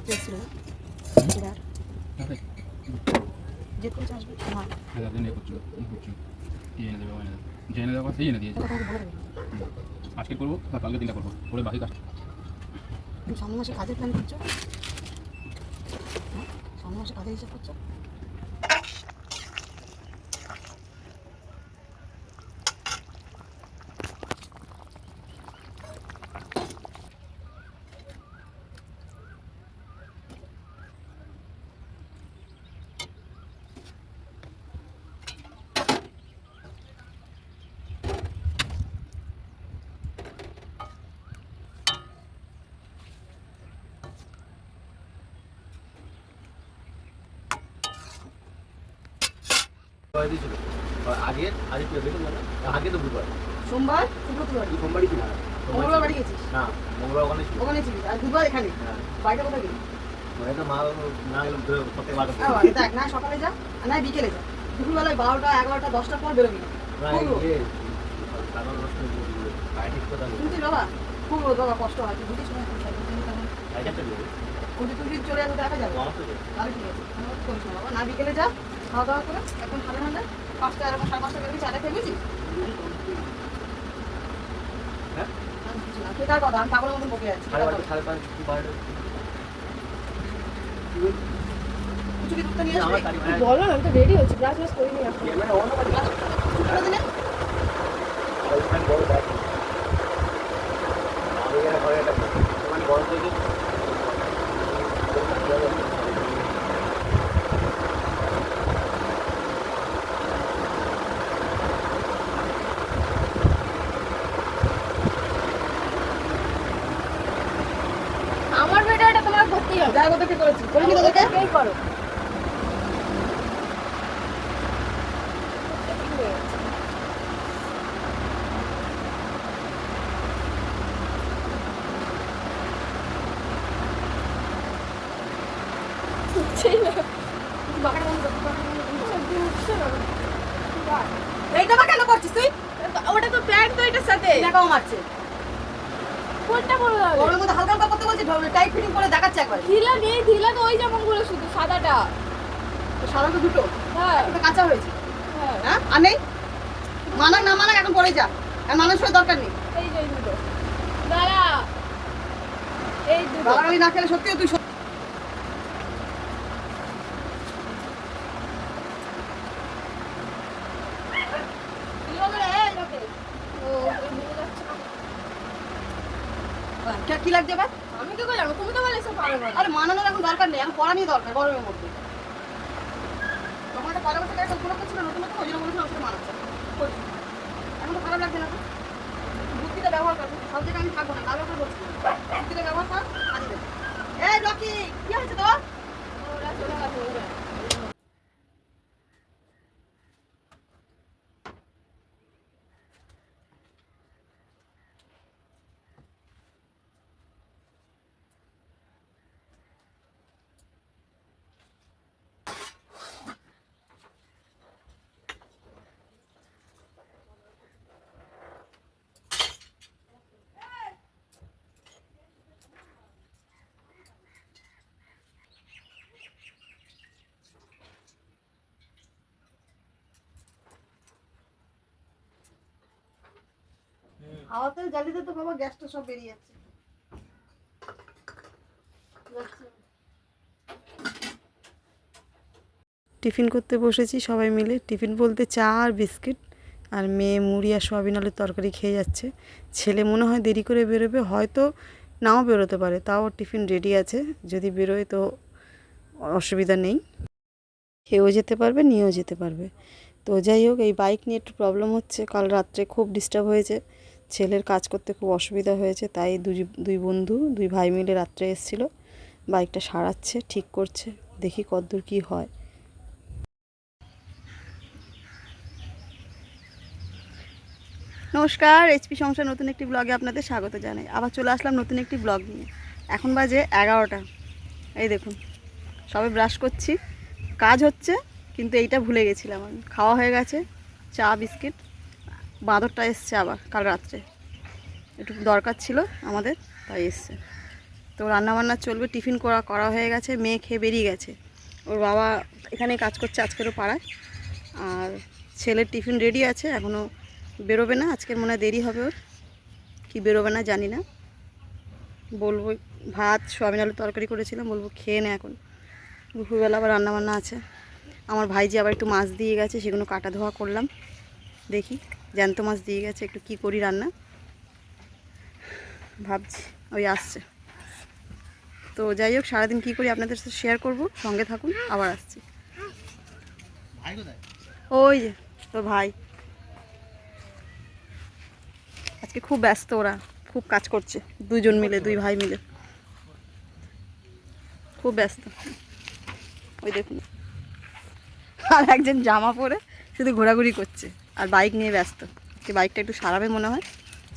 রাত্রে এসেছিল যে কোন চাষ হ্যাঁ দাদা নিয়ে করছো এনে দেবে মানে জেনে দেওয়া কথা এনে দিয়েছে আজকে করবো বা কালকে দিনটা করবো করে বাকি কাজ তুমি সামনে মাসে কাজের প্ল্যান করছো সামনে মাসে কাজের হিসাব করছো আগে তো বুধবার সোমবার শুক্রবার সোমবারই ছিল মঙ্গলবার বাড়ি গেছিস না মঙ্গলবার ওখানে ছিল আর বুধবার এখানে বাড়িটা কোথায় গেলি মানে তো মা না গেলাম সপ্তাহে বারো দেখ না সকালে যা আর না বিকেলে যা দুপুরবেলায় 12টা 11টা 10টার পর বেরোবি শুনছিস বাবা খুব বাবা কষ্ট হয় তুই বুঝিস না তুই চলে আসতে দেখা যাবে তাহলে ঠিক আছে করিস না বাবা না বিকেলে যা খাওয়া দাওয়া করে এখন সাড়ে 5টা এরকম 5:30 বেরোবি চাটা খেয়ে বুঝিস তুই তার কথা আমি পাগলের মতন বকে যাচ্ছি কিছু কি দুধটা নিয়ে আসবে বলো আমি তো রেডি হচ্ছি ব্রাশ ব্রাশ করিনি এখন আমার ভিডিওটা তোমার করতেই হবে যা ওদেরকে করেছি করি কি তোদেরকে এই করো এইটা কেন করছিস তুই ওটা তো প্যান্ট তো এটার সাথে লাগাও মারছে কোনটা বড় লাগে ওর মধ্যে হালকা হালকা করতে বলছি টাইট ফিটিং করে দেখাচ্ছে একবার ঢিলা নেই ঢিলা তো ওই যেমন গুলো শুধু সাদাটা তো সাদা তো দুটো হ্যাঁ এটা কাঁচা হয়েছে হ্যাঁ আর নেই মানাক না মানাক এখন পরে যা আর মানুষের দরকার নেই এই যে দুটো দাঁড়া এই দুটো গালাগালি না খেলে সত্যি তুই কি লাগছে এবার আমি কি করে জানো তুমি তো বলে এসব পারো না আরে মানানোর এখন দরকার নেই এখন পড়া নিয়ে দরকার গরমের মধ্যে তোমার একটা পড়া বছর একটা পুরো করছিল নতুন নতুন ওই জন্য বলেছিলাম সেটা মানাচ্ছে এখন তো খারাপ লাগছে না বুদ্ধিটা ব্যবহার করো সব জায়গায় আমি থাকবো না তাহলে ওকে বলছি বুদ্ধিটা ব্যবহার কর কাজে দেবে এই রকি কি হয়েছে তোর ওরা চলে গেছে হাওয়াতে জ্বালিতে তো বাবা গ্যাসটা সব বেরিয়ে যাচ্ছে টিফিন করতে বসেছি সবাই মিলে টিফিন বলতে চা আর বিস্কিট আর মেয়ে মুড়ি আর সয়াবিন আলুর তরকারি খেয়ে যাচ্ছে ছেলে মনে হয় দেরি করে বেরোবে হয়তো নাও বেরোতে পারে তাও টিফিন রেডি আছে যদি বেরোয় তো অসুবিধা নেই খেয়েও যেতে পারবে নিয়েও যেতে পারবে তো যাই হোক এই বাইক নিয়ে একটু প্রবলেম হচ্ছে কাল রাত্রে খুব ডিস্টার্ব হয়েছে ছেলের কাজ করতে খুব অসুবিধা হয়েছে তাই দুই বন্ধু দুই ভাই মিলে রাত্রে এসেছিলো বাইকটা সারাচ্ছে ঠিক করছে দেখি কতদূর কী হয় নমস্কার এইচপি সংসার নতুন একটি ব্লগে আপনাদের স্বাগত জানাই আবার চলে আসলাম নতুন একটি ব্লগ নিয়ে এখন বাজে 11টা এই দেখুন সবে ব্রাশ করছি কাজ হচ্ছে কিন্তু এইটা ভুলে গেছিলাম আমি খাওয়া হয়ে গেছে চা বিস্কিট বাঁদরটা এসছে আবার কাল রাত্রে একটু দরকার ছিল আমাদের তাই এসছে তো রান্নাবান্না চলবে, টিফিন করা করা হয়ে গেছে, মেয়ে খেয়ে বেরিয়ে গেছে। ওর বাবা এখানে কাজ করছে আজকেরও পাড়ায়। আর ছেলের টিফিন রেডি আছে, এখনও বেরোবে না, আজকের মনে হয় দেরি হবে ওর, কি বেরোবে না জানি না। বলবো ভাত সোয়াবিন আলু তরকারি করেছিলাম, বলবো খেয়ে নে এখন, দুপুরবেলা আবার রান্নাবান্না আছে। আমার ভাইজি আবার একটু মাছ দিয়ে গেছে, সেগুলো কাটা ধোয়া করলাম, দেখি জ্যান্ত মাছ দিয়ে গেছে, একটু কি করি রান্না ভাবছি, ওই আসছে। তো যাই হোক, সারাদিন কী করি আপনাদের সাথে শেয়ার করব, সঙ্গে থাকুন, আবার আসছি। ওই যে তোর ভাই, আজকে খুব ব্যস্ত, ওরা খুব কাজ করছে, দুজন মিলে, দুই ভাই মিলে খুব ব্যস্ত। ওই দেখুন, আর একজন জামা পরে শুধু ঘোরাঘুরি করছে, আর বাইক নিয়ে ব্যস্ত, কি বাইকটা একটু সারাবে মনে হয়।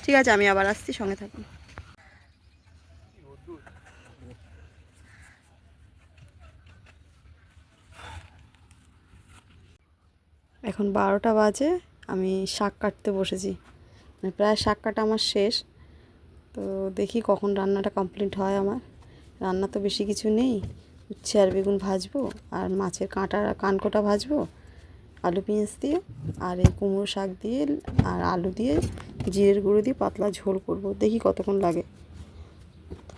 ঠিক আছে, আমি আবার আসছি, সঙ্গে থাকুন। এখন 12টা বাজে, আমি শাক কাটতে বসেছি, মানে প্রায় শাক কাটা আমার শেষ। তো দেখি কখন রান্নাটা কমপ্লিট হয় আমার। রান্না তো বেশি কিছু নেই, উচ্ছে আর বেগুন ভাজবো, আর মাছের কানকোটা ভাজবো আলু পেঁয়াজ দিয়ে, আর এই কুমড়ো শাক দিয়ে আর আলু দিয়ে জিরের গুঁড়ো দিয়ে পাতলা ঝোল করব, দেখি কতক্ষণ লাগে।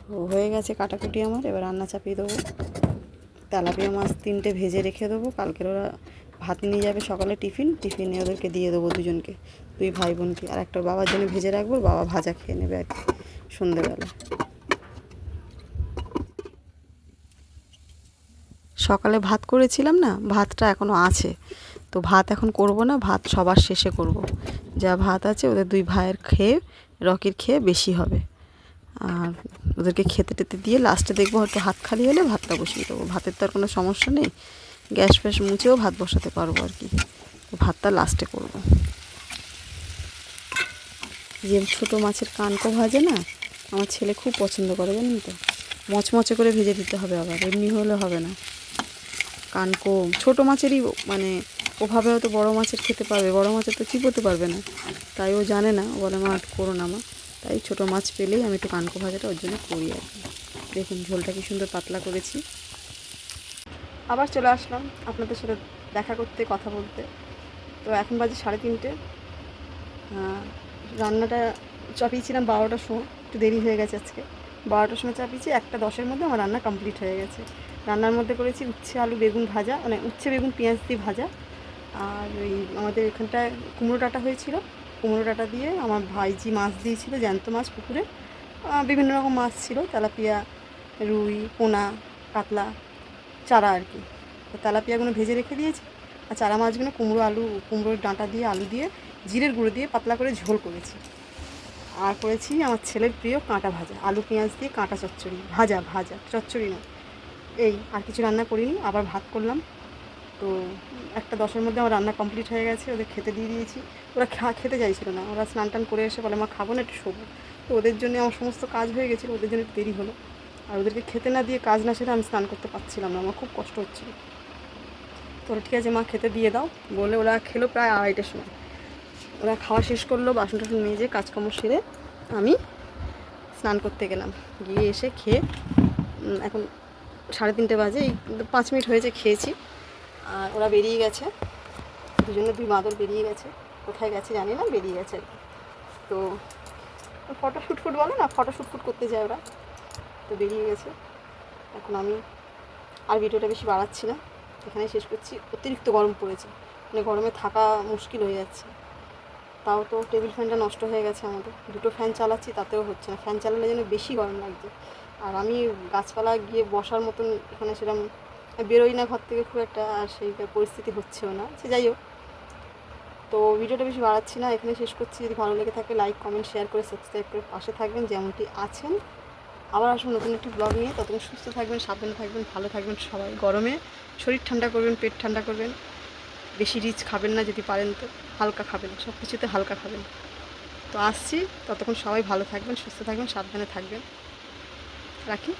তো হয়ে গেছে কাটাকুটি আমার, এবার রান্না চাপিয়ে দেবো। তেলাপিয়া মাছ 3টে ভেজে রেখে দেবো, কালকের ওরা ভাত নিয়ে যাবে সকালে, টিফিনে ওদেরকে দিয়ে দেবো দুজনকে, দুই ভাই বোনকে, আর একটা বাবার জন্য ভেজে রাখবো, বাবা ভাজা খেয়ে নেবে আর কি সন্ধেবেলা। সকালে ভাত করেছিলাম না, ভাতটা এখনও আছে, তো ভাত এখন করব না, ভাত সবার শেষে করব। যা ভাত আছে ওদের দুই ভাইয়ের খেয়ে, রকির খেয়ে বেশি হবে, আর ওদেরকে খেতে টেতে দিয়ে লাস্টে দেখবো হয়তো হাত খালি হলে ভাতটা বসিয়ে দেবো। ভাতের তো আর কোনো সমস্যা নেই, গ্যাস ফ্যাস মুছেও ভাত বসাতে পারবো আর কি, তো ভাতটা লাস্টে করব। যে ছোটো মাছের কানকো ভাজে না, আমার ছেলে খুব পছন্দ করে, জানেন তো, মচমচে করে ভেজে দিতে হবে, আবার এমনি হলে হবে না। কানকো ছোটো মাছেরই, মানে ওভাবে হয়তো বড়ো মাছের খেতে পারবে, বড়ো মাছের তো চিবোতে পারবে না, তাই ও জানে না, ও বলে মা করো না মা, তাই ছোটো মাছ পেলেই আমি একটু কানকো ভাজাটা ওর জন্য করি আর কি। দেখুন ঝোলটা কি সুন্দর পাতলা করেছি। আবার চলে আসলাম আপনাদের সাথে দেখা করতে, কথা বলতে। তো এখন বাজে 3:30, রান্নাটা চাপিয়েছিলাম 12টার সময়, একটু দেরি হয়ে গেছে আজকে, 12টার সময় চাপিয়েছি, 1:10-এর মধ্যে আমার রান্না কমপ্লিট হয়ে গেছে। রান্নার মধ্যে করেছি উচ্ছে আলু বেগুন ভাজা, মানে উচ্ছে বেগুন পেঁয়াজ দিয়ে ভাজা, আর ওই আমাদের এখানটায় কুমড়ো ডাঁটা হয়েছিল, কুমড়ো ডাঁটা দিয়ে আমার ভাইজি মাছ দিয়েছিল, জ্যান্ত মাছ পুকুরে, বিভিন্ন রকম মাছ ছিল, তেলাপিয়া, রুই, পোনা, কাতলা, চারা আর কি। তো তেলাপিয়াগুলো ভেজে রেখে দিয়েছি, আর চারা মাছগুলো কুমড়োর ডাঁটা দিয়ে আলু দিয়ে জিরের গুঁড়ো দিয়ে পাতলা করে ঝোল করেছি। আর করেছি আমার ছেলের প্রিয় কাঁটা ভাজা, আলু পেঁয়াজ দিয়ে কাঁটা চচ্চড়ি, ভাজা চচ্চড়ি না, এই আর কিছু রান্না করিনি। আবার ভাত করলাম। তো 1:10-এর মধ্যে আমার রান্না কমপ্লিট হয়ে গেছে, ওদের খেতে দিয়ে দিয়েছি। ওরা খেতে চাইছিল না, ওরা স্নান টান করে এসে বলে মা খাবো না, একটু শোবো। তো ওদের জন্য আমার সমস্ত কাজ হয়ে গেছিলো, ওদের জন্য একটু দেরি হলো, আর ওদেরকে খেতে না দিয়ে কাজ না সেরে আমি স্নান করতে পারছিলাম না, আমার খুব কষ্ট হচ্ছিলো। তো ওরা ঠিক আছে মা খেতে দিয়ে দাও বলে ওরা খেলো প্রায় 2:30-এর সময়। ওরা খাওয়া শেষ করলো, বাসন টাসন মেজে কাজকর্ম সেরে আমি স্নান করতে গেলাম, গিয়ে এসে খেয়ে এখন 3:30 বাজে, এই 5 মিনিট হয়েছে খেয়েছি। আর ওরা বেরিয়ে গেছে, দুই বাঁদর বেরিয়ে গেছে, কোথায় গেছে জানি না, বেরিয়ে গেছে আর কি। তো ফটোশ্যুট বলে না, ফটোশ্যুট করতে যায় ওরা, তো বেরিয়ে গেছে। এখন আমি আর ভিডিওটা বেশি বাড়াচ্ছি না, এখানে শেষ করছি। অতিরিক্ত গরম পড়েছে, মানে গরমে থাকা মুশকিল হয়ে যাচ্ছে। তাও তো টেবিল ফ্যানটা নষ্ট হয়ে গেছে আমাদের, 2টো ফ্যান চালাচ্ছি তাতেও হচ্ছে না, ফ্যান চালালে যেন বেশি গরম লাগছে। আর আমি গাছপালা গিয়ে বসার মতন এখানে সেরকম বেরোই না ঘর থেকে খুব একটা, আর সেই পরিস্থিতি হচ্ছেও না, সে যাই হোক। তো ভিডিওটা বেশি বাড়াচ্ছি না, এখানে শেষ করছি। যদি ভালো লেগে থাকে লাইক কমেন্ট শেয়ার করে সাবস্ক্রাইব করে পাশে থাকবেন যেমনটি আছেন। আবার আসুন নতুন একটি ব্লগ নিয়ে, ততক্ষণ সুস্থ থাকবেন, সাবধানে থাকবেন, ভালো থাকবেন সবাই। গরমে শরীর ঠান্ডা করবেন, পেট ঠান্ডা করবেন, বেশি রিচ খাবেন না, যদি পারেন তো হালকা খাবেন, সব কিছুতে হালকা খাবেন। তো আসছি, ততক্ষণ সবাই ভালো থাকবেন, সুস্থ থাকবেন, সাবধানে থাকবেন, রাখি।